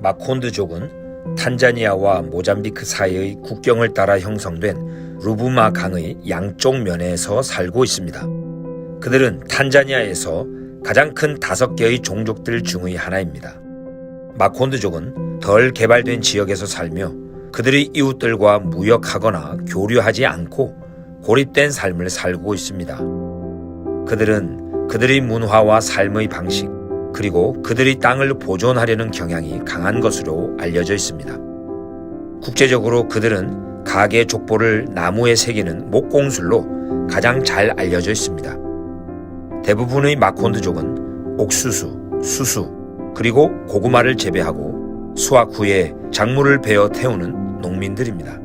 마콘드족은 탄자니아와 모잠비크 사이의 국경을 따라 형성된 루부마 강의 양쪽 면에서 살고 있습니다. 그들은 탄자니아에서 가장 큰 5개의 종족들 중의 하나입니다. 마콘드족은 덜 개발된 지역에서 살며 그들의 이웃들과 무역하거나 교류하지 않고 고립된 삶을 살고 있습니다. 그들은 그들의 문화와 삶의 방식, 그리고 그들의 땅을 보존하려는 경향이 강한 것으로 알려져 있습니다. 국제적으로 그들은 가계 족보를 나무에 새기는 목공술로 가장 잘 알려져 있습니다. 대부분의 마콘드족은 옥수수, 수수, 그리고 고구마를 재배하고 수확 후에 작물을 베어 태우는 농민들입니다.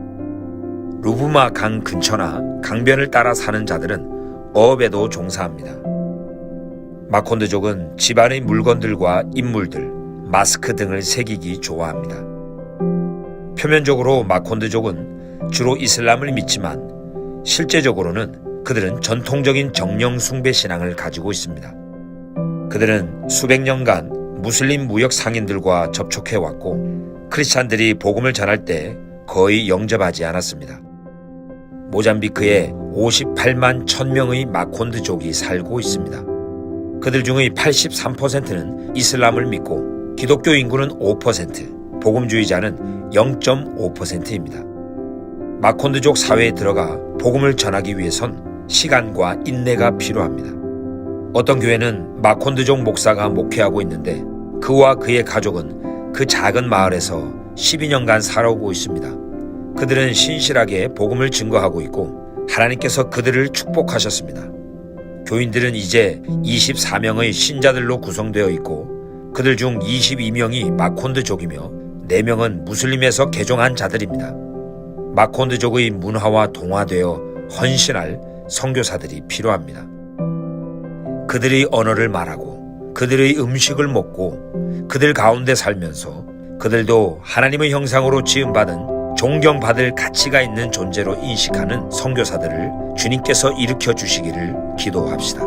루부마 강 근처나 강변을 따라 사는 자들은 어업에도 종사합니다. 마콘드족은 집안의 물건들과 인물들, 마스크 등을 새기기 좋아합니다. 표면적으로 마콘드족은 주로 이슬람을 믿지만 실제적으로는 그들은 전통적인 정령 숭배 신앙을 가지고 있습니다. 그들은 수백 년간 무슬림 무역 상인들과 접촉해왔고 크리스찬들이 복음을 전할 때 거의 영접하지 않았습니다. 모잠비크에 58만 1000명의 마콘드족이 살고 있습니다. 그들 중의 83%는 이슬람을 믿고 기독교 인구는 5%, 복음주의자는 0.5%입니다. 마콘드족 사회에 들어가 복음을 전하기 위해선 시간과 인내가 필요합니다. 어떤 교회는 마콘드족 목사가 목회하고 있는데 그와 그의 가족은 그 작은 마을에서 12년간 살아오고 있습니다. 그들은 신실하게 복음을 증거하고 있고 하나님께서 그들을 축복하셨습니다. 교인들은 이제 24명의 신자들로 구성되어 있고 그들 중 22명이 마콘드족이며 4명은 무슬림에서 개종한 자들입니다. 마콘드족의 문화와 동화되어 헌신할 선교사들이 필요합니다. 그들의 언어를 말하고 그들의 음식을 먹고 그들 가운데 살면서 그들도 하나님의 형상으로 지음받은 존경받을 가치가 있는 존재로 인식하는 선교사들을 주님께서 일으켜 주시기를 기도합시다.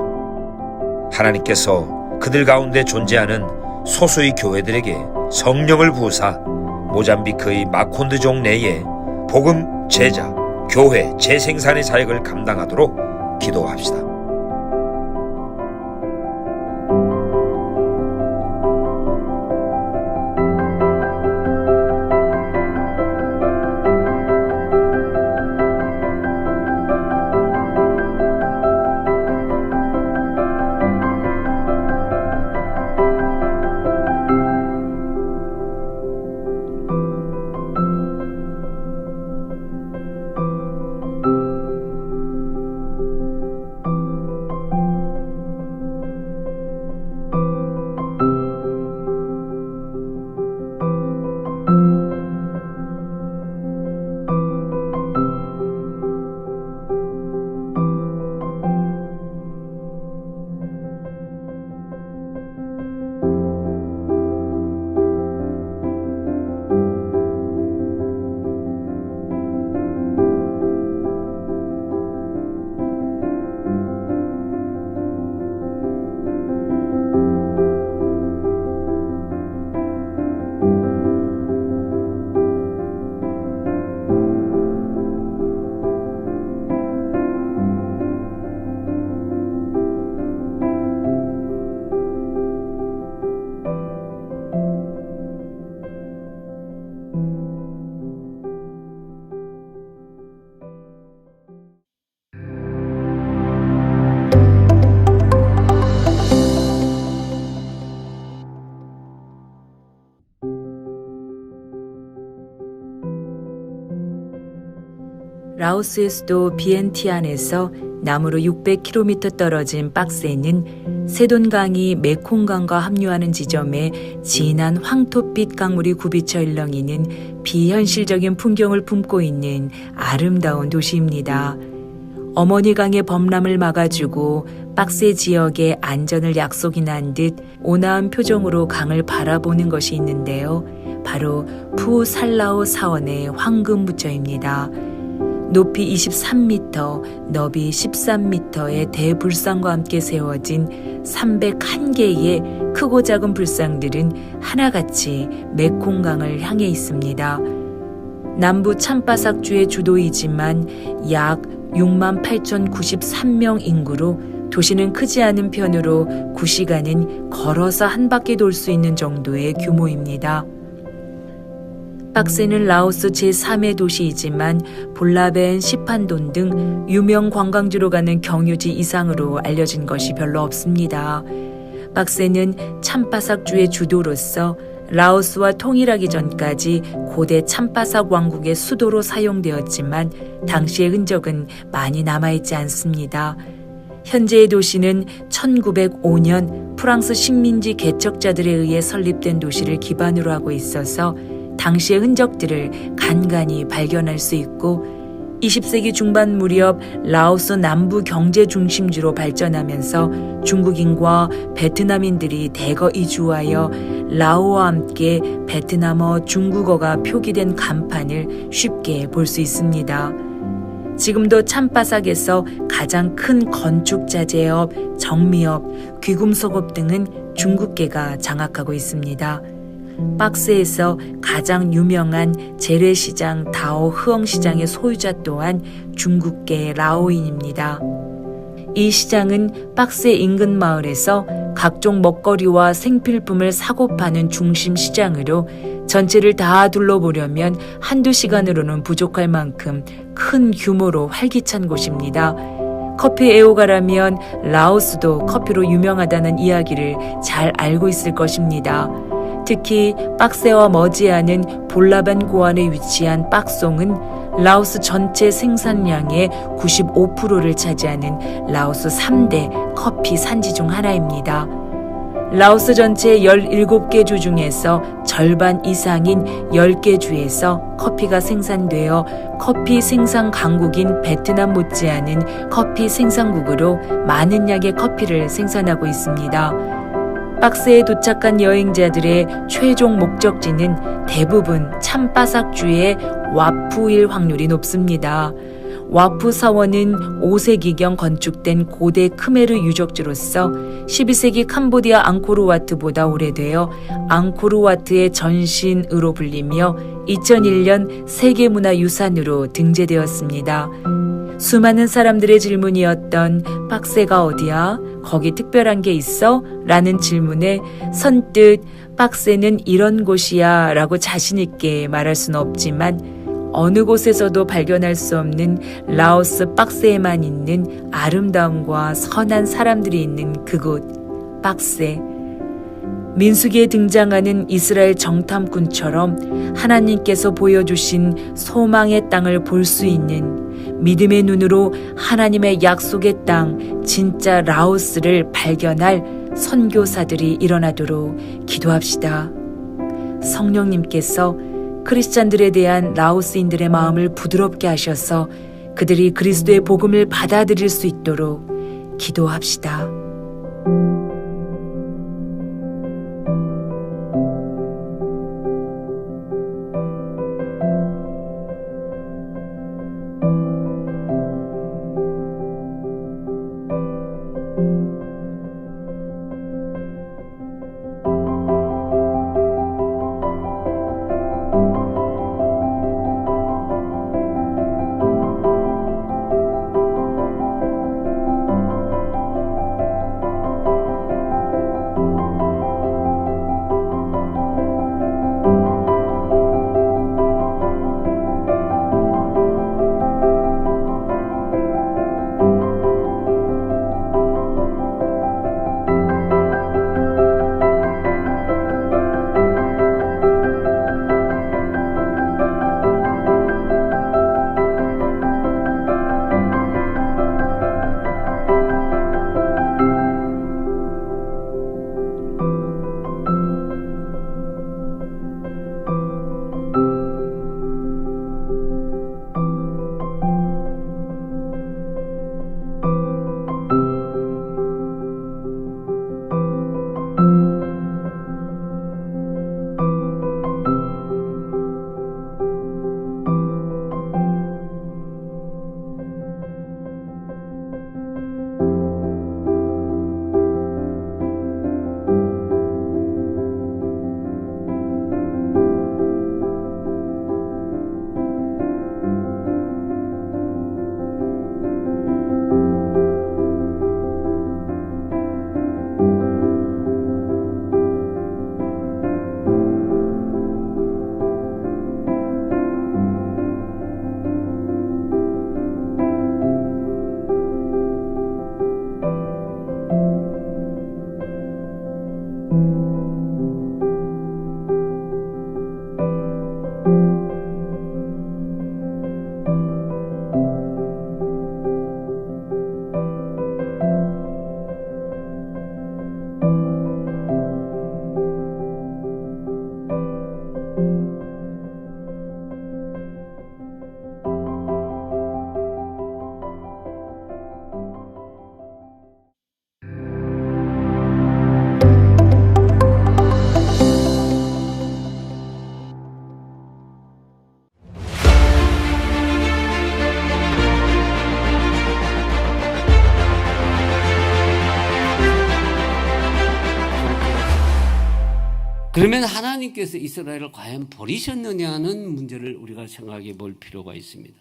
하나님께서 그들 가운데 존재하는 소수의 교회들에게 성령을 부으사 모잠비크의 마콘드족 내에 복음, 제자, 교회, 재생산의 사역을 감당하도록 기도합시다. 라오스의 수도 비엔티안에서 남으로 600km 떨어진 박스에는 세돈강이 메콩강과 합류하는 지점에 진한 황토빛 강물이 굽이쳐 일렁이는 비현실적인 풍경을 품고 있는 아름다운 도시입니다. 어머니 강의 범람을 막아주고 박스 지역의 안전을 약속이나 듯 온화한 표정으로 강을 바라보는 것이 있는데요. 바로 푸살라오 사원의 황금부처입니다. 높이 23m, 너비 13m의 대불상과 함께 세워진 301개의 크고 작은 불상들은 하나같이 메콩강을 향해 있습니다. 남부 참바삭주의 주도이지만 약 68,093명 인구로 도시는 크지 않은 편으로 9시간은 걸어서 한 바퀴 돌 수 있는 정도의 규모입니다. 빡세는 라오스 제3의 도시이지만 볼라벤, 시판돈 등 유명 관광지로 가는 경유지 이상으로 알려진 것이 별로 없습니다. 빡세는 참바삭주의 주도로서 라오스와 통일하기 전까지 고대 참바삭 왕국의 수도로 사용되었지만 당시의 흔적은 많이 남아있지 않습니다. 현재의 도시는 1905년 프랑스 식민지 개척자들에 의해 설립된 도시를 기반으로 하고 있어서 당시의 흔적들을 간간히 발견할 수 있고 20세기 중반 무렵 라오스 남부 경제 중심지로 발전하면서 중국인과 베트남인들이 대거 이주하여 라오와 함께 베트남어, 중국어가 표기된 간판을 쉽게 볼 수 있습니다. 지금도 참바삭에서 가장 큰 건축자재업, 정미업, 귀금속업 등은 중국계가 장악하고 있습니다. 박스에서 가장 유명한 재래시장 다오 흐엉시장의 소유자 또한 중국계 라오인입니다. 이 시장은 박스 인근 마을에서 각종 먹거리와 생필품을 사고 파는 중심 시장으로 전체를 다 둘러보려면 한두 시간으로는 부족할 만큼 큰 규모로 활기찬 곳입니다. 커피 애호가라면 라오스도 커피로 유명하다는 이야기를 잘 알고 있을 것입니다. 특히 박세와 머지않은 볼라반 고안에 위치한 박송은 라오스 전체 생산량의 95%를 차지하는 라오스 3대 커피 산지 중 하나입니다. 라오스 전체 17개 주 중에서 절반 이상인 10개 주에서 커피가 생산되어 커피 생산 강국인 베트남 못지않은 커피 생산국으로 많은 양의 커피를 생산하고 있습니다. 박스에 도착한 여행자들의 최종 목적지는 대부분 참바삭주의 와푸일 확률이 높습니다. 와푸 사원은 5세기경 건축된 고대 크메르 유적지로서 12세기 캄보디아 앙코르와트보다 오래되어 앙코르와트의 전신으로 불리며 2001년 세계문화유산으로 등재되었습니다. 수많은 사람들의 질문이었던 박스가 어디야? 거기 특별한 게 있어? 라는 질문에 선뜻 박스는 이런 곳이야 라고 자신있게 말할 수는 없지만 어느 곳에서도 발견할 수 없는 라오스 박스에만 있는 아름다움과 선한 사람들이 있는 그곳 박스. 민수기에 등장하는 이스라엘 정탐꾼처럼 하나님께서 보여주신 소망의 땅을 볼 수 있는 믿음의 눈으로 하나님의 약속의 땅 진짜 라오스를 발견할 선교사들이 일어나도록 기도합시다. 성령님께서 크리스찬들에 대한 라오스인들의 마음을 부드럽게 하셔서 그들이 그리스도의 복음을 받아들일 수 있도록 기도합시다. 그러면 하나님께서 이스라엘을 과연 버리셨느냐는 문제를 우리가 생각해 볼 필요가 있습니다.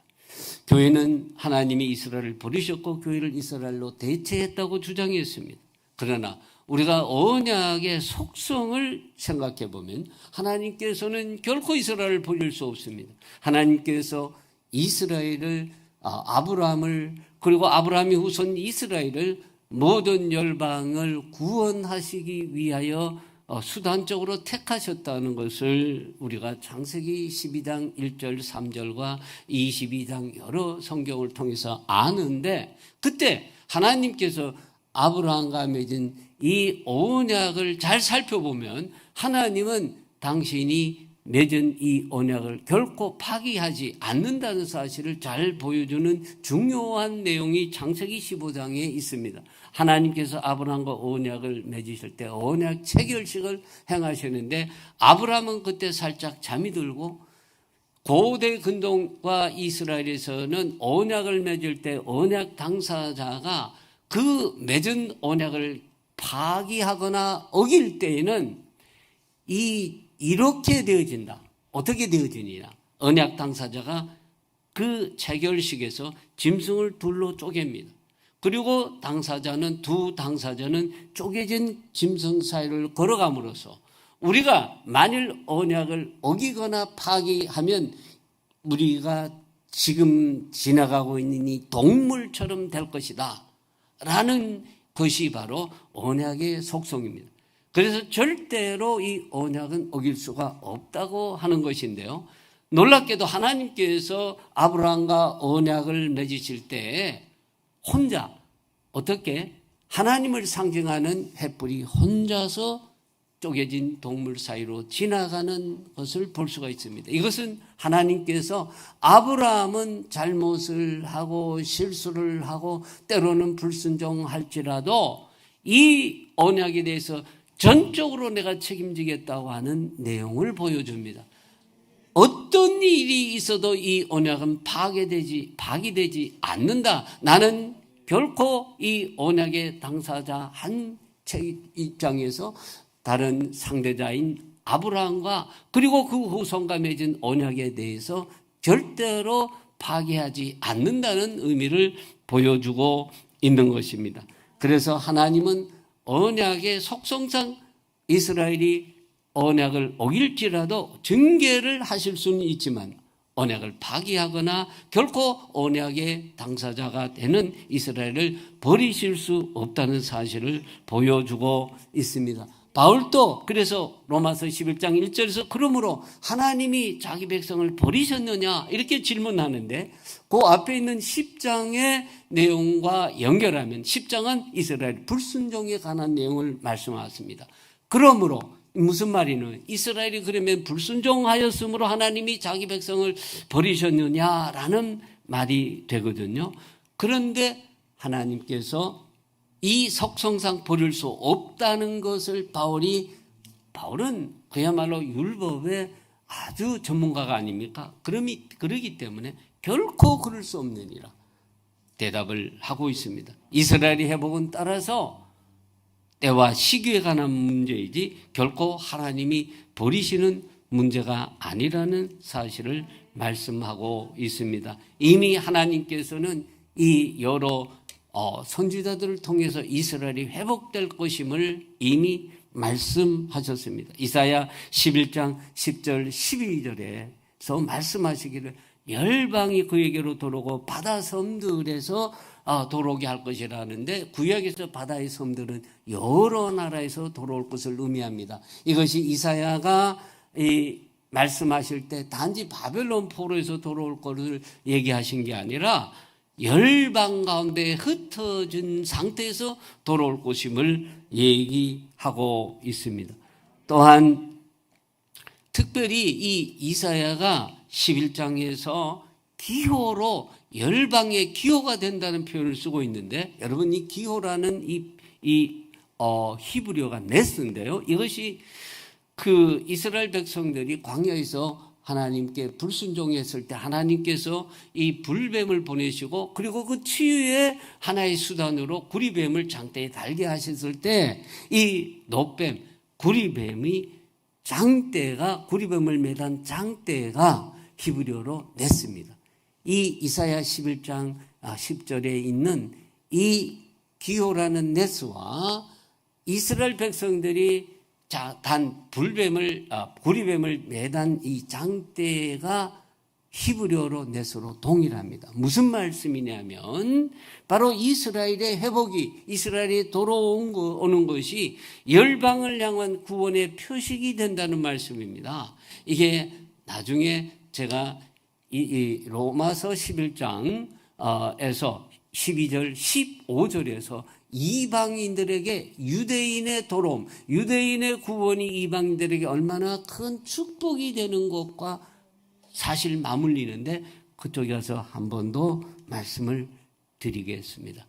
교회는 하나님이 이스라엘을 버리셨고 교회를 이스라엘로 대체했다고 주장했습니다. 그러나 우리가 언약의 속성을 생각해 보면 하나님께서는 결코 이스라엘을 버릴 수 없습니다. 하나님께서 이스라엘을 아브라함을 그리고 아브라함이 후손 이스라엘을 모든 열방을 구원하시기 위하여 수단적으로 택하셨다는 것을 우리가 창세기 12장 1절 3절과 22장 여러 성경을 통해서 아는데, 그때 하나님께서 아브라함과 맺은 이 언약을 잘 살펴보면 하나님은 당신이 맺은 이 언약을 결코 파기하지 않는다는 사실을 잘 보여주는 중요한 내용이 창세기 15장에 있습니다. 하나님께서 아브라함과 언약을 맺으실 때 언약 체결식을 행하셨는데, 아브라함은 그때 살짝 잠이 들고, 고대 근동과 이스라엘에서는 언약을 맺을 때 언약 당사자가 그 맺은 언약을 파기하거나 어길 때에는 이렇게 되어진다. 어떻게 되어지느냐? 언약 당사자가 그 체결식에서 짐승을 둘로 쪼갭니다. 그리고 두 당사자는 쪼개진 짐승 사이를 걸어감으로써 우리가 만일 언약을 어기거나 파기하면 우리가 지금 지나가고 있는 이 동물처럼 될 것이다 라는 것이 바로 언약의 속성입니다. 그래서 절대로 이 언약은 어길 수가 없다고 하는 것인데요, 놀랍게도 하나님께서 아브라함과 언약을 맺으실 때 혼자 어떻게 하나님을 상징하는 횃불이 혼자서 쪼개진 동물 사이로 지나가는 것을 볼 수가 있습니다. 이것은 하나님께서 아브라함은 잘못을 하고 실수를 하고 때로는 불순종할지라도 이 언약에 대해서 전적으로 내가 책임지겠다고 하는 내용을 보여줍니다. 어떤 일이 있어도 이 언약은 파기되지 않는다. 나는 결코 이 언약의 당사자 한 입장에서 다른 상대자인 아브라함과 그리고 그 후손과 맺은 언약에 대해서 절대로 파기하지 않는다는 의미를 보여주고 있는 것입니다. 그래서 하나님은 언약의 속성상 이스라엘이 언약을 어길지라도 징계를 하실 수는 있지만 언약을 파기하거나 결코 언약의 당사자가 되는 이스라엘을 버리실 수 없다는 사실을 보여주고 있습니다. 바울도 그래서 로마서 11장 1절에서 그러므로 하나님이 자기 백성을 버리셨느냐 이렇게 질문하는데, 그 앞에 있는 10장의 내용과 연결하면 10장은 이스라엘 불순종에 관한 내용을 말씀하십니다. 그러므로 무슨 말이냐? 이스라엘이 그러면 불순종하였으므로 하나님이 자기 백성을 버리셨느냐라는 말이 되거든요. 그런데 하나님께서 이 속성상 버릴 수 없다는 것을 바울은 그야말로 율법의 아주 전문가가 아닙니까? 그러기 때문에 결코 그럴 수 없느니라 대답을 하고 있습니다. 이스라엘의 회복은 따라서 때와 시기에 관한 문제이지 결코 하나님이 버리시는 문제가 아니라는 사실을 말씀하고 있습니다. 이미 하나님께서는 이 여러 선지자들을 통해서 이스라엘이 회복될 것임을 이미 말씀하셨습니다. 이사야 11장 10절 12절에서 말씀하시기를 열방이 그에게로 돌아오고 바다 섬들에서 돌아오게 할 것이라는데, 구약에서 바다의 섬들은 여러 나라에서 돌아올 것을 의미합니다. 이것이 이사야가 말씀하실 때 단지 바벨론 포로에서 돌아올 것을 얘기하신 게 아니라 열방 가운데 흩어진 상태에서 돌아올 것임을 얘기하고 있습니다. 또한 특별히 이 이사야가 11장에서 기호로 열방의 기호가 된다는 표현을 쓰고 있는데, 여러분 이 기호라는 히브리어가 네스인데요, 이것이 그 이스라엘 백성들이 광야에서 하나님께 불순종했을 때 하나님께서 이 불뱀을 보내시고 그리고 그 치유의 하나의 수단으로 구리뱀을 장대에 달게 하셨을 때 이 노뱀, 구리뱀이 장대가 구리뱀을 매단 장대가 히브리어로 냈습니다. 이 이사야 11장 10절에 있는 이 기호라는 넷스와 이스라엘 백성들이 단 구리뱀을 매단 이 장대가 히브리어로 넷으로 동일합니다. 무슨 말씀이냐면 바로 이스라엘의 회복이 이스라엘이 오는 것이 열방을 향한 구원의 표식이 된다는 말씀입니다. 이게 나중에 제가 이 로마서 11장에서 12절 15절에서 이방인들에게 유대인의 도움, 유대인의 구원이 이방인들에게 얼마나 큰 축복이 되는 것과 사실 맞물리는데 그쪽에 가서 한 번 더 말씀을 드리겠습니다.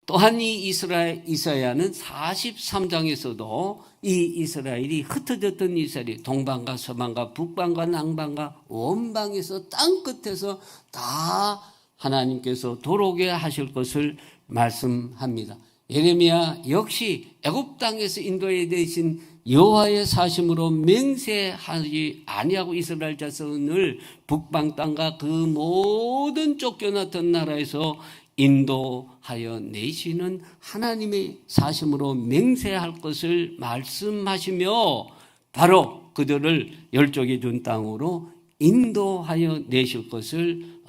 또한 이 이사야는 43장에서도 이 이스라엘이 흩어졌던 이스라엘이 동방과 서방과 북방과 남방과 원방에서 땅 끝에서 다 하나님께서 돌아오게 하실 것을 말씀합니다. 예레미야 역시 애굽 땅에서 인도해 되신 여호와의 사심으로 맹세하지 아니하고 이스라엘 자손을 북방 땅과 그 모든 쫓겨났던 나라에서 인도하여 내시는 하나님의 사심으로 맹세할 것을 말씀하시며 바로 그들을 열족에 준 땅으로 인도하여 내실 것을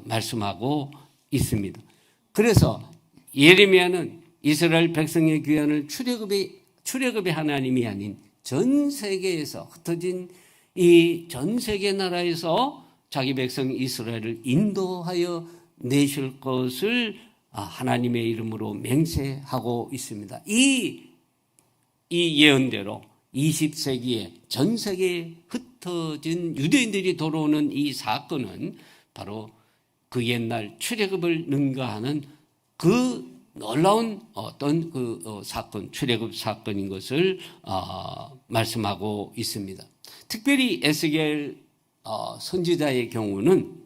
말씀하고 있습니다. 그래서 예레미야는 이스라엘 백성의 귀환을 출애굽의 하나님이 아닌 전 세계에서 흩어진 이 전 세계 나라에서 자기 백성 이스라엘을 인도하여 내실 것을 하나님의 이름으로 맹세하고 있습니다. 이 예언대로 20세기에 전 세계에 흩어진 유대인들이 돌아오는 이 사건은 바로 그 옛날 출애굽을 능가하는 그 놀라운 어떤 사건, 출애굽 사건인 것을 말씀하고 있습니다. 특별히 에스겔 선지자의 경우는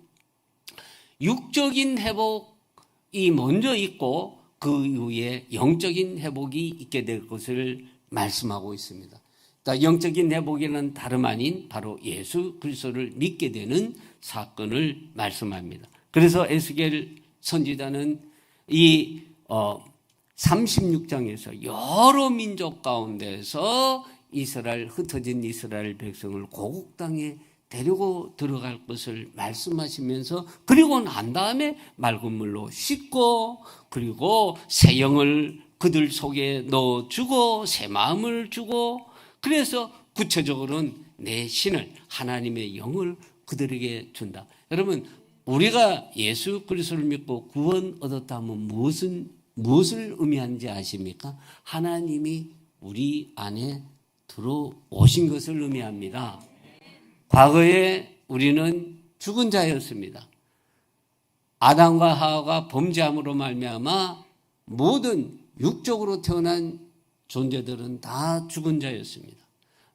육적인 회복이 먼저 있고 그 이후에 영적인 회복이 있게 될 것을 말씀하고 있습니다. 그러니까 영적인 회복에는 다름 아닌 바로 예수 그리스도를 믿게 되는 사건을 말씀합니다. 그래서 에스겔 선지자는 이 36장에서 여러 민족 가운데서 흩어진 이스라엘 백성을 고국 땅에 데리고 들어갈 것을 말씀하시면서 그리고 난 다음에 맑은 물로 씻고 그리고 새 영을 그들 속에 넣어주고 새 마음을 주고 그래서 구체적으로는 내 신을 하나님의 영을 그들에게 준다. 여러분 우리가 예수 그리스도를 믿고 구원 얻었다면 무엇을 의미하는지 아십니까? 하나님이 우리 안에 들어오신 것을 의미합니다. 과거에 우리는 죽은 자였습니다. 아담과 하와가 범죄함으로 말미암아 모든 육적으로 태어난 존재들은 다 죽은 자였습니다.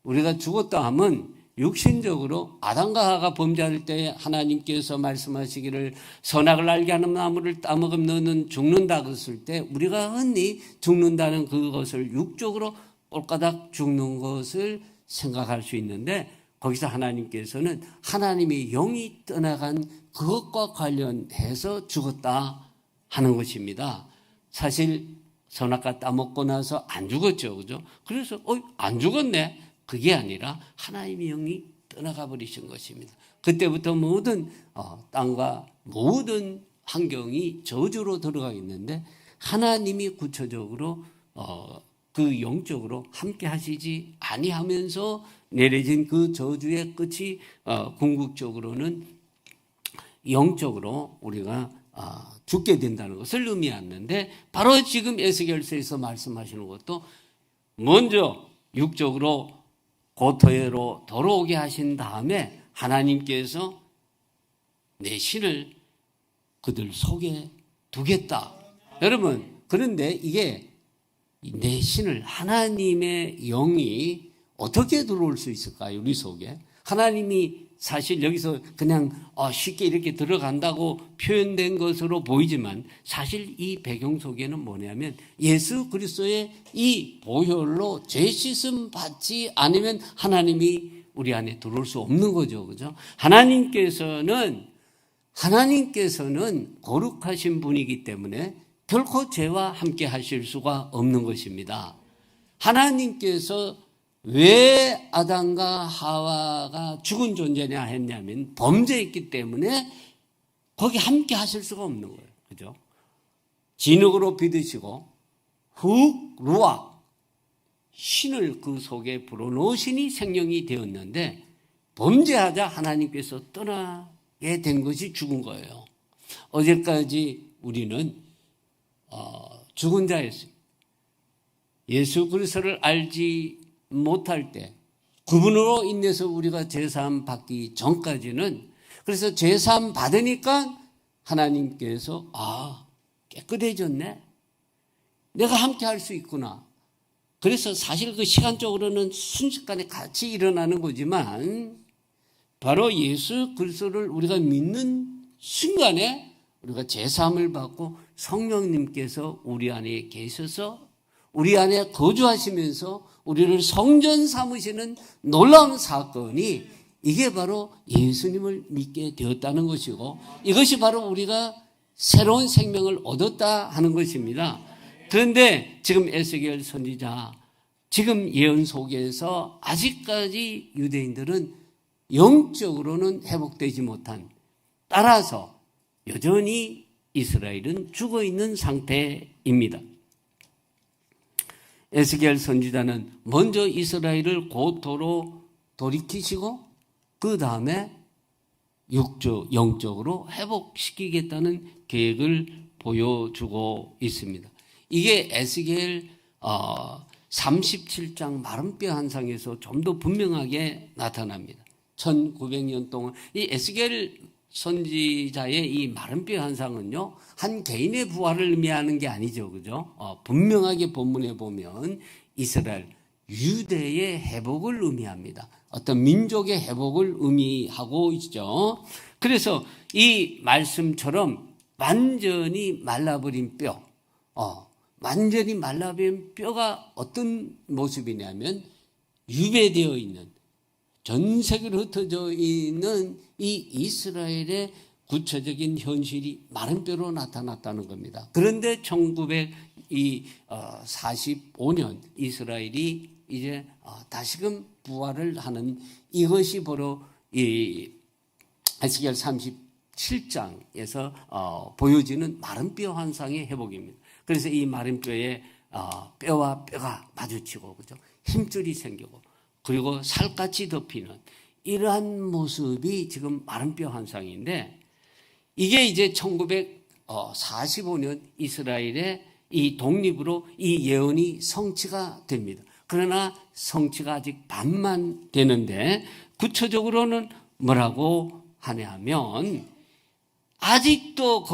우리가 죽었다 하면 육신적으로 아담과 하와가 범죄할 때 하나님께서 말씀하시기를 선악을 알게 하는 나무를 따먹으면 너는 죽는다 그랬을 때 우리가 흔히 죽는다는 그것을 육적으로 꼴까닥 죽는 것을 생각할 수 있는데 거기서 하나님께서는 하나님의 영이 떠나간 그것과 관련해서 죽었다 하는 것입니다. 사실 선악과 따먹고 나서 안 죽었죠. 그죠? 그래서 안 죽었네. 그게 아니라 하나님의 영이 떠나가 버리신 것입니다. 그때부터 모든 땅과 모든 환경이 저주로 들어가 있는데 하나님이 구체적으로 그 영적으로 함께 하시지 아니하면서 내려진 그 저주의 끝이 궁극적으로는 영적으로 우리가 죽게 된다는 것을 의미하는데 바로 지금 에스겔서에서 말씀하시는 것도 먼저 육적으로 고토에로 돌아오게 하신 다음에 하나님께서 내 신을 그들 속에 두겠다. 여러분 그런데 이게 내 신을 하나님의 영이 어떻게 들어올 수 있을까요? 우리 속에 하나님이 사실 여기서 그냥 쉽게 이렇게 들어간다고 표현된 것으로 보이지만 사실 이 배경 속에는 뭐냐면 예수 그리스도의 이 보혈로 죄 씻음 받지 않으면 하나님이 우리 안에 들어올 수 없는 거죠. 그죠? 하나님께서는 거룩하신 분이기 때문에 결코 죄와 함께 하실 수가 없는 것입니다. 하나님께서 왜 아담과 하와가 죽은 존재냐 했냐면 범죄했기 때문에 거기 함께 하실 수가 없는 거예요. 그죠? 진흙으로 비드시고 훅 루악 신을 그 속에 불어넣으시니 생명이 되었는데 범죄하자 하나님께서 떠나게 된 것이 죽은 거예요. 어제까지 우리는 죽은 자였습니다. 예수 그리스도를 알지 못할 때 그분으로 인해서 우리가 죄사함 받기 전까지는 그래서 죄사함 받으니까 하나님께서 깨끗해졌네. 내가 함께 할 수 있구나. 그래서 사실 그 시간적으로는 순식간에 같이 일어나는 거지만 바로 예수 그리스도를 우리가 믿는 순간에 우리가 죄사함을 받고 성령님께서 우리 안에 계셔서 우리 안에 거주하시면서 우리를 성전 삼으시는 놀라운 사건이 이게 바로 예수님을 믿게 되었다는 것이고 이것이 바로 우리가 새로운 생명을 얻었다 하는 것입니다. 그런데 지금 에스겔 선지자 지금 예언 속에서 아직까지 유대인들은 영적으로는 회복되지 못한 따라서 여전히 이스라엘은 죽어 있는 상태입니다. 에스겔 선지자는 먼저 이스라엘을 고토로 돌이키시고 그 다음에 영적으로 회복시키겠다는 계획을 보여주고 있습니다. 이게 에스겔 37장 마른뼈 환상에서 좀 더 분명하게 나타납니다. 1900년 동안 이 에스겔 선지자의 이 마른뼈 환상은요, 한 개인의 부활을 의미하는 게 아니죠. 그죠? 분명하게 본문에 보면 이스라엘, 유대의 회복을 의미합니다. 어떤 민족의 회복을 의미하고 있죠. 그래서 이 말씀처럼 완전히 말라버린 뼈, 완전히 말라버린 뼈가 어떤 모습이냐면 유배되어 있는 전 세계로 흩어져 있는 이 이스라엘의 구체적인 현실이 마른 뼈로 나타났다는 겁니다. 그런데 1945년 이스라엘이 이제 다시금 부활을 하는 이것이 바로 이 에스겔 37장에서 보여지는 마른 뼈 환상의 회복입니다. 그래서 이 마른 뼈에 뼈와 뼈가 마주치고 그죠? 힘줄이 생기고 그리고 살같이 덮이는 이러한 모습이 지금 마른 뼈 환상인데 이게 이제 1945년 이스라엘의 이 독립으로 이 예언이 성취가 됩니다. 그러나 성취가 아직 반만 되는데 구체적으로는 뭐라고 하냐면 아직도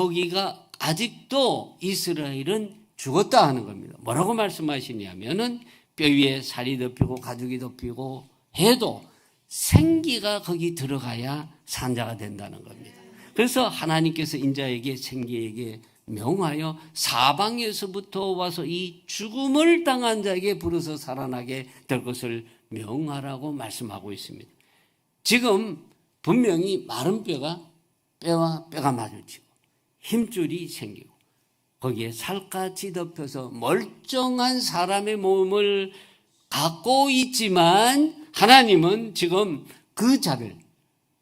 이스라엘은 죽었다 하는 겁니다. 뭐라고 말씀하시냐면은 뼈 위에 살이 덮이고 가죽이 덮이고 해도 생기가 거기 들어가야 산자가 된다는 겁니다. 그래서 하나님께서 인자에게 생기에게 명하여 사방에서부터 와서 이 죽음을 당한 자에게 부르서 살아나게 될 것을 명하라고 말씀하고 있습니다. 지금 분명히 마른 뼈와 뼈가 마주치고 힘줄이 생기고 거기에 살같이 덮여서 멀쩡한 사람의 몸을 갖고 있지만 하나님은 지금 그 자를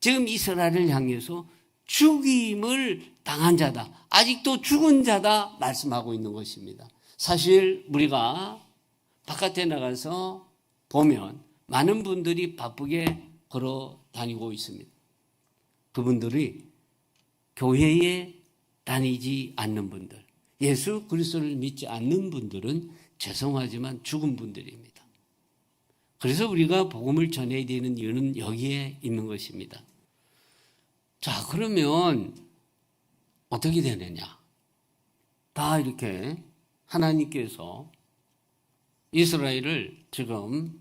지금 이스라엘을 향해서 죽임을 당한 자다. 아직도 죽은 자다 말씀하고 있는 것입니다. 사실 우리가 바깥에 나가서 보면 많은 분들이 바쁘게 걸어 다니고 있습니다. 그분들이 교회에 다니지 않는 분들, 예수 그리스도를 믿지 않는 분들은 죄송하지만 죽은 분들입니다. 그래서 우리가 복음을 전해야 되는 이유는 여기에 있는 것입니다. 자, 그러면 어떻게 되느냐? 다 이렇게 하나님께서 이스라엘을 지금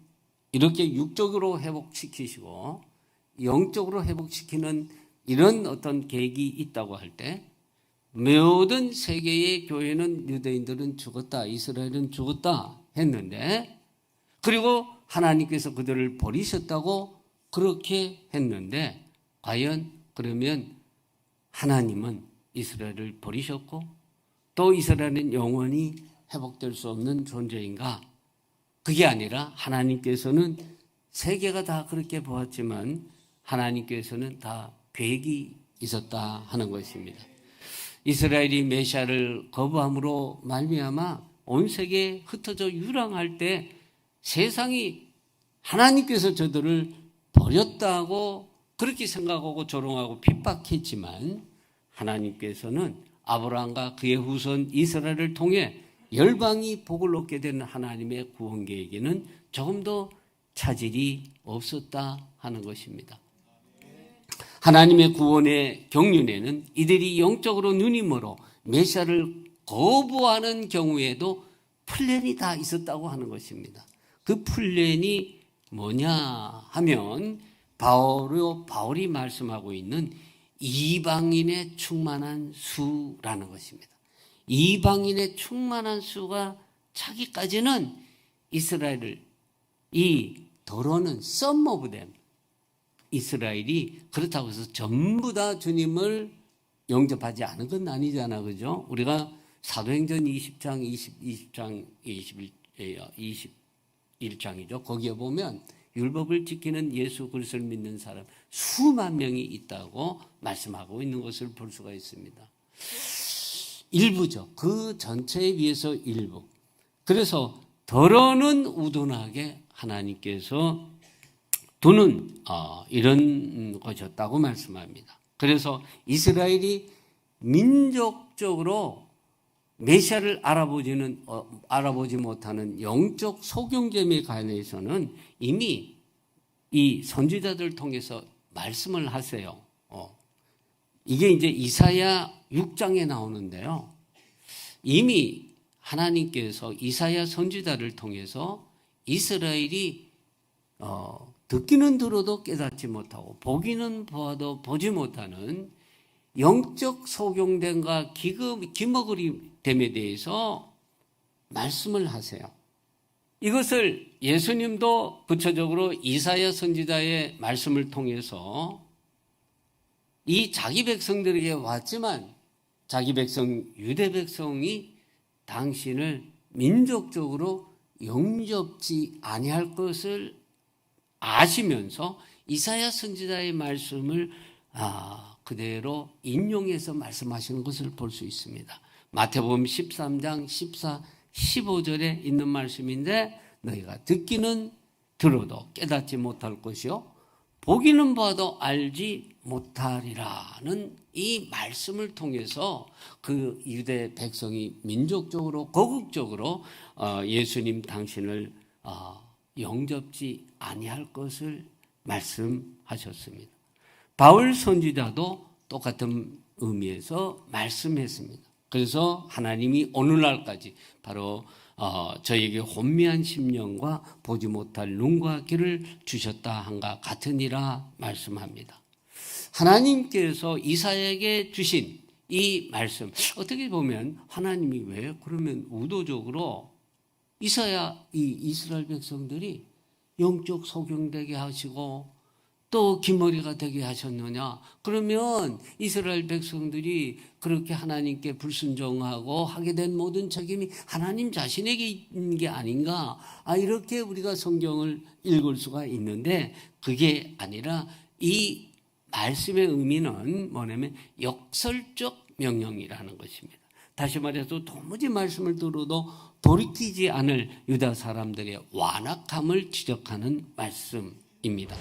이렇게 육적으로 회복시키시고 영적으로 회복시키는 이런 어떤 계획이 있다고 할 때 모든 세계의 교회는 유대인들은 죽었다, 이스라엘은 죽었다 했는데, 그리고 하나님께서 그들을 버리셨다고 그렇게 했는데, 과연 그러면 하나님은 이스라엘을 버리셨고 또 이스라엘은 영원히 회복될 수 없는 존재인가? 그게 아니라 하나님께서는 세계가 다 그렇게 보았지만 하나님께서는 다 계획이 있었다 하는 것입니다. 이스라엘이 메시아를 거부함으로 말미암아 온 세계에 흩어져 유랑할 때 세상이 하나님께서 저들을 버렸다고 그렇게 생각하고 조롱하고 핍박했지만, 하나님께서는 아브라함과 그의 후손 이스라엘을 통해 열방이 복을 얻게 되는 하나님의 구원 계획에는 조금 더 차질이 없었다 하는 것입니다. 하나님의 구원의 경륜에는 이들이 영적으로 눈이 멀어 메시아를 거부하는 경우에도 플랜이 다 있었다고 하는 것입니다. 그 플랜이 뭐냐 하면 바울이 말씀하고 있는 이방인의 충만한 수라는 것입니다. 이방인의 충만한 수가 차기까지는 이스라엘을, 이 더러는 some of them, 이스라엘이 그렇다고 해서 전부 다 주님을 영접하지 않은 건 아니잖아, 그죠? 우리가 사도행전 20장 21장이죠. 거기에 보면 율법을 지키는 예수 그리스도를 믿는 사람 수만 명이 있다고 말씀하고 있는 것을 볼 수가 있습니다. 일부죠. 그 전체에 비해서 일부. 그래서 더러는 우둔하게 하나님께서 두는 이런 것이었다고 말씀합니다. 그래서 이스라엘이 민족적으로 메시아를 알아보지 못하는 영적 소경점에 관해서는 이미 이 선지자들 통해서 말씀을 하세요. 이게 이제 이사야 6장에 나오는데요. 이미 하나님께서 이사야 선지자를 통해서 이스라엘이 듣기는 들어도 깨닫지 못하고 보기는 보아도 보지 못하는 영적 소경됨과 기머거림됨에 대해서 말씀을 하세요. 이것을 예수님도 구체적으로 이사야 선지자의 말씀을 통해서 이 자기 백성들에게 왔지만 자기 백성 유대 백성이 당신을 민족적으로 영접지 아니할 것을 아시면서 이사야 선지자의 말씀을 그대로 인용해서 말씀하시는 것을 볼 수 있습니다. 마태복음 13장 14, 15절에 있는 말씀인데, 너희가 듣기는 들어도 깨닫지 못할 것이요 보기는 봐도 알지 못하리라는 이 말씀을 통해서 그 유대 백성이 민족적으로 거국적으로 예수님 당신을 영접지 아니할 것을 말씀하셨습니다. 바울 선지자도 똑같은 의미에서 말씀했습니다. 그래서 하나님이 오늘날까지 바로 저에게 혼미한 심령과 보지 못할 눈과 귀를 주셨다 한가 같으니라 말씀합니다. 하나님께서 이사야에게 주신 이 말씀, 어떻게 보면 하나님이 왜 그러면 의도적으로 이사야 이 이스라엘 백성들이 영적 소경되게 하시고 또 기머리가 되게 하셨느냐? 그러면 이스라엘 백성들이 그렇게 하나님께 불순종하고 하게 된 모든 책임이 하나님 자신에게 있는 게 아닌가? 이렇게 우리가 성경을 읽을 수가 있는데, 그게 아니라 이 말씀의 의미는 뭐냐면 역설적 명령이라는 것입니다. 다시 말해서 도무지 말씀을 들어도 돌이키지 않을 유다 사람들의 완악함을 지적하는 말씀입니다.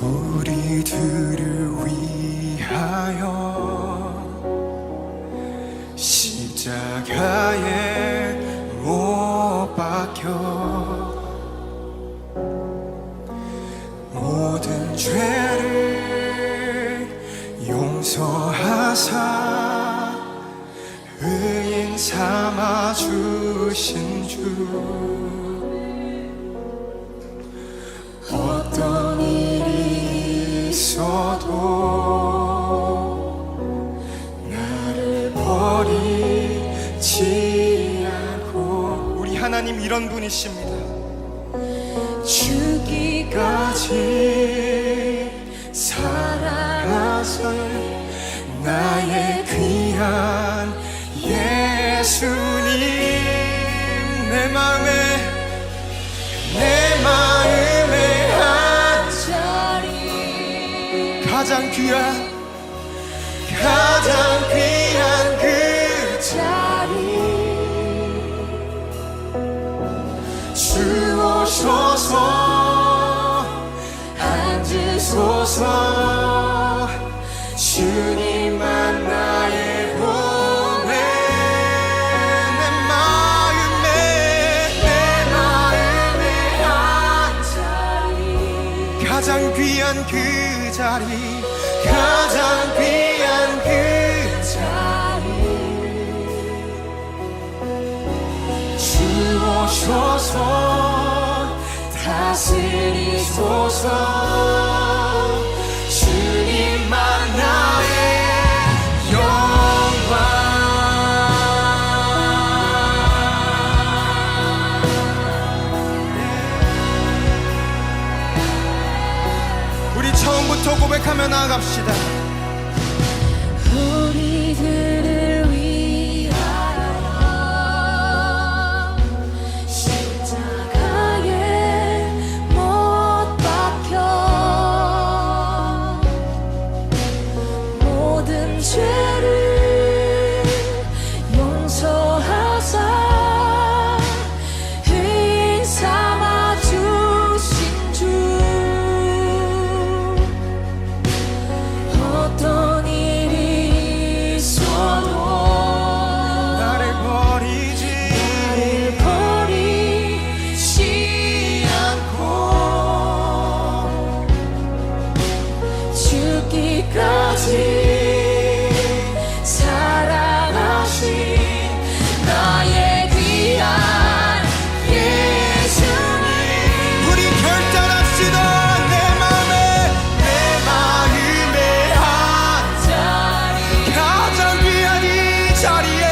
우리들을 위하여 십자가에 못 박혀 모든 죄를 용서하사 의인 삼아 주신 주 어떤 일이 있어도 나를 버리지 않고 우리 하나님 이런 분이십니다. 죽기까지 사랑하사 나의 귀한 예수님 내 마음에 한 자리 가장 귀한 그 자리 주오소서 앉으소서 주님만 나의 보배 내 마음에 한 자리 가장 귀한 그 자리 가장 귀한 그 자리 주오소서 다스리소서 주님만 나의 영광 우리 처음부터 고백하며 나아갑시다. 우리들을 위하여 십자가에 못 박혀 모든 죄를 용서하사 의인 삼아 주신 주 어떤 일이 있어도 나를 버리지 않고 죽기까지 사랑하신 나의 귀한 예수님 우리 결단합시다. 내 마음에 한 자리 가장 귀한 이 자리에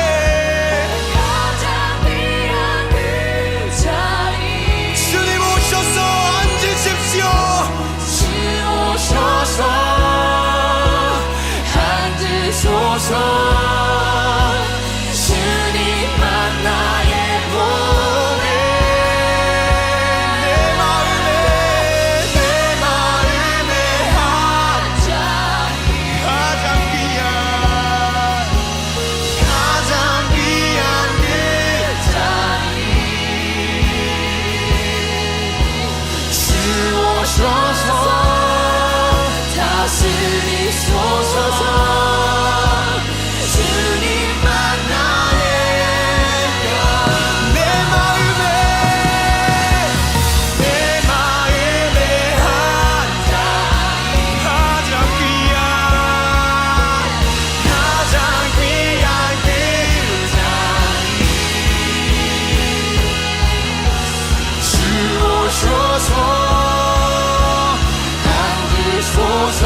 가장 귀한 그 자리 주님 오셔서 앉으십시오. 주오셔서 앉으소서 주님만 나의 보배 내 마음에 한 자리 가장 귀한 그 자리 주오셔서 다스리소서 주님만 나의 내 마음에 한 가장 귀한 그 자리 주오셔서 앉으소서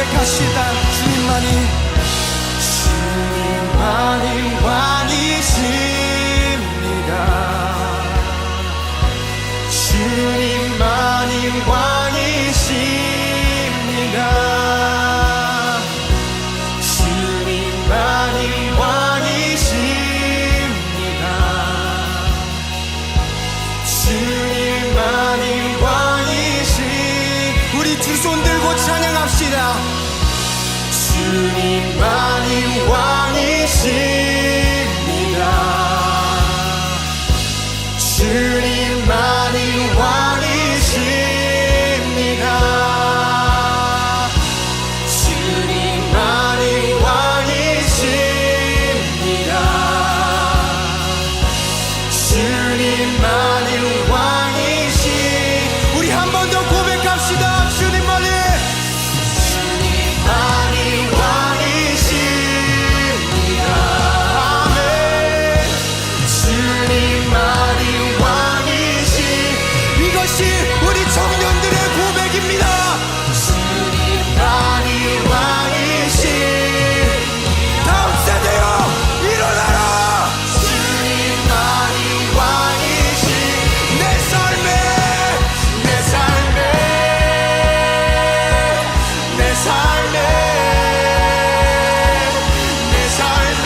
고백합시다. 주님만이 왕이십니다. 주님만이 왕이십니다. 주님만이 왕이십니다. 주님만이 왕이시. 우리 두 손 들고 찬양합시다. 주님만이 왕이십니다. 주님만이 왕이십니다. 주님만이 왕이십니다. 주님만이 왕이시. 우리 한 번 더 고백합시다. 주님만이 왕이십니다. 아멘. 주님만이 왕이시. 이것이 우리 청년들의 고백입니다. 주님만이 왕이시. 다음 세대여 일어나라. 주님만이 왕이시. 내 삶에 내 삶에 내 삶에 내 삶에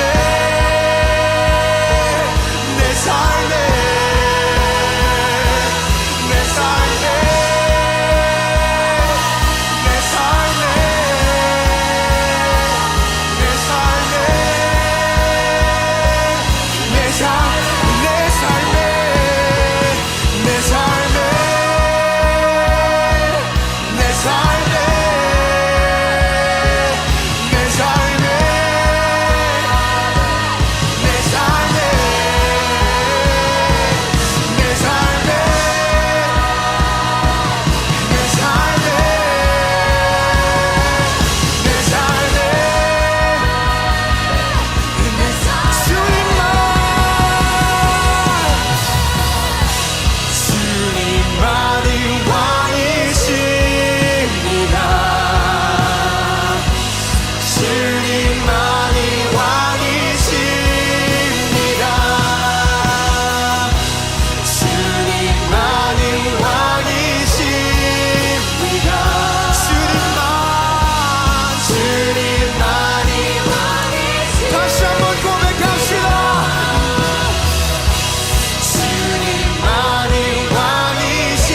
내 삶에 내 삶에 내 삶에 내 삶에 내 삶에 내 삶에 내 삶에 내 삶에 내 삶에 내 삶에 내 삶에 내 삶에 주님만이 왕이십니다. 주님만이 왕이십니다. 주님만이 왕이십니다. 주님만이 왕이십니다. 다시 한번 고백합시다. 주님만이 왕이시.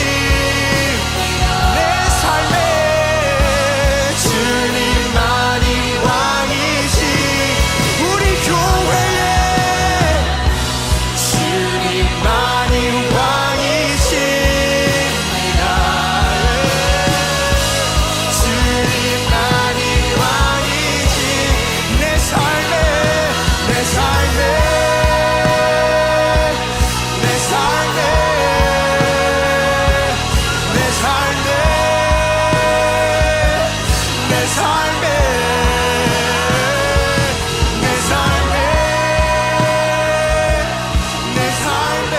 내 삶에 주님만이 왕이시. 우리 교회에 주님만이 왕이십니다. 주님만이 왕이시. 내 삶에 내 삶에 내 삶에 내 삶에 내 삶에 내 삶에 내 삶에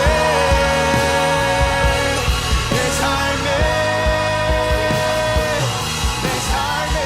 내 삶에 내 삶에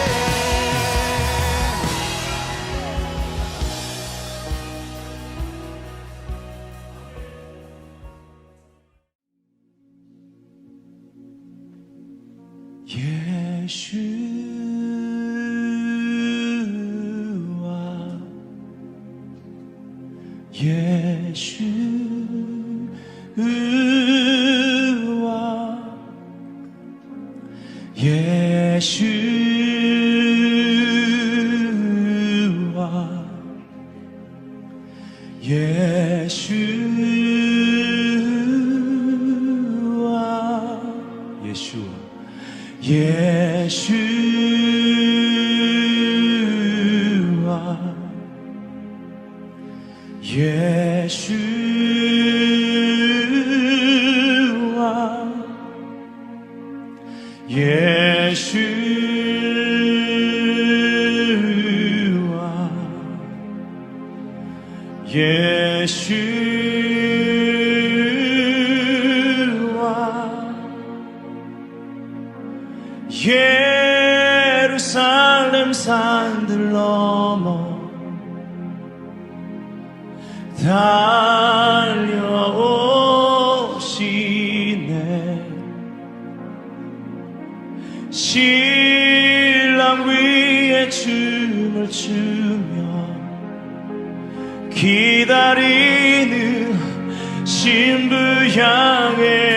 예수와 예루살렘 산들 넘어 달려오시네. 신랑 위에 춤을 추며 기다리는 신부 향해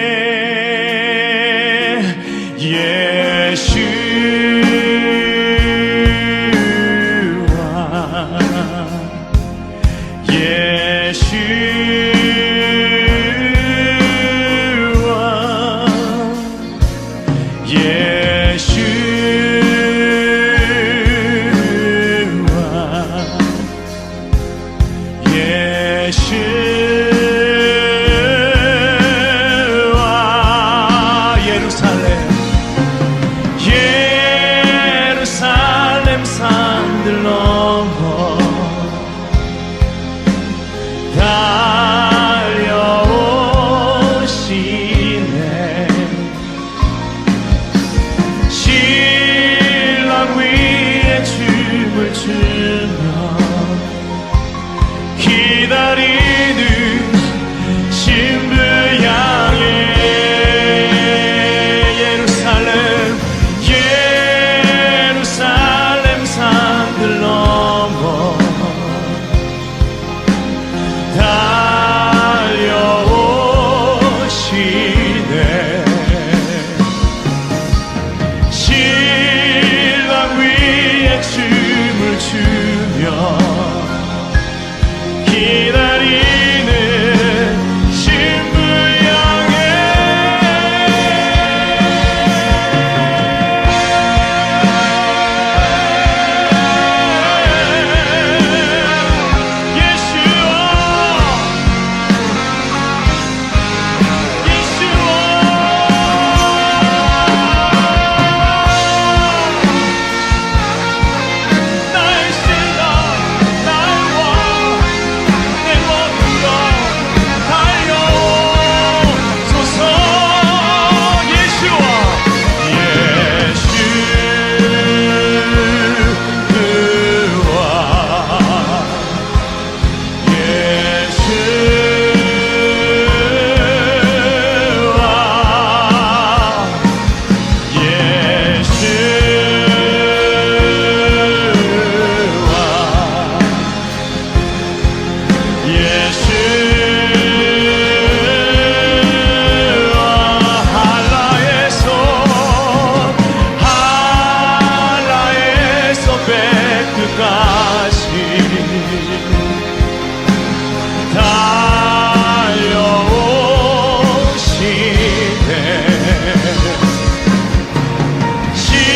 예루살렘 산들 넘어 달려오시네. 신랑 위에 춤을 추며 기다리는 신부 향해 예루살렘 산들 넘어 달려오시네. 신랑 위에 춤을 추며 기다리는 신부 향해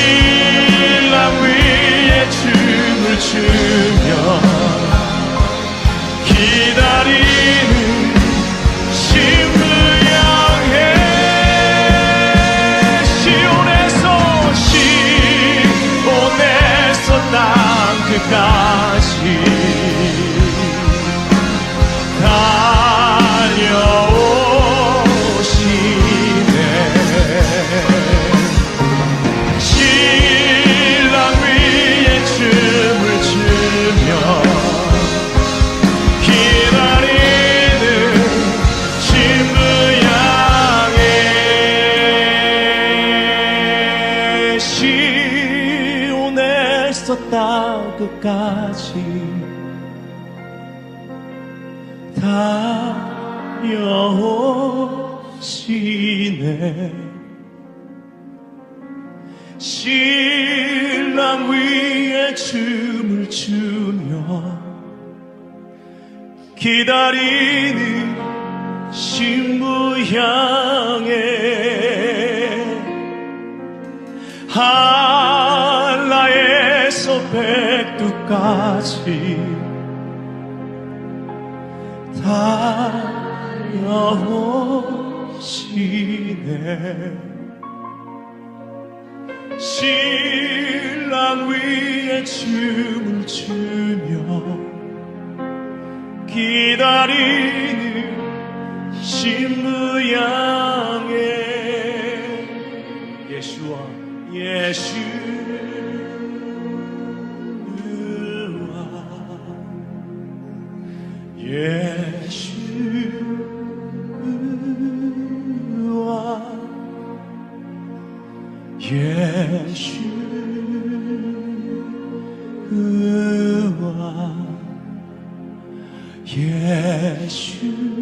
신랑 위에 춤을 추며 기다리는 신부 향해 시온에서 땅 끝까지 달려오시네. 신랑 위에 춤을 추며 기다리는 신부 향해 시온에서 땅 끝까지 달려오시네. 신랑 위에 춤을 추며 기다리는 신부 향해 한라에서 백두까지 달려오시네. 신랑 위에 춤을 추며 기다리는 신부 향해 예수와 예수 예수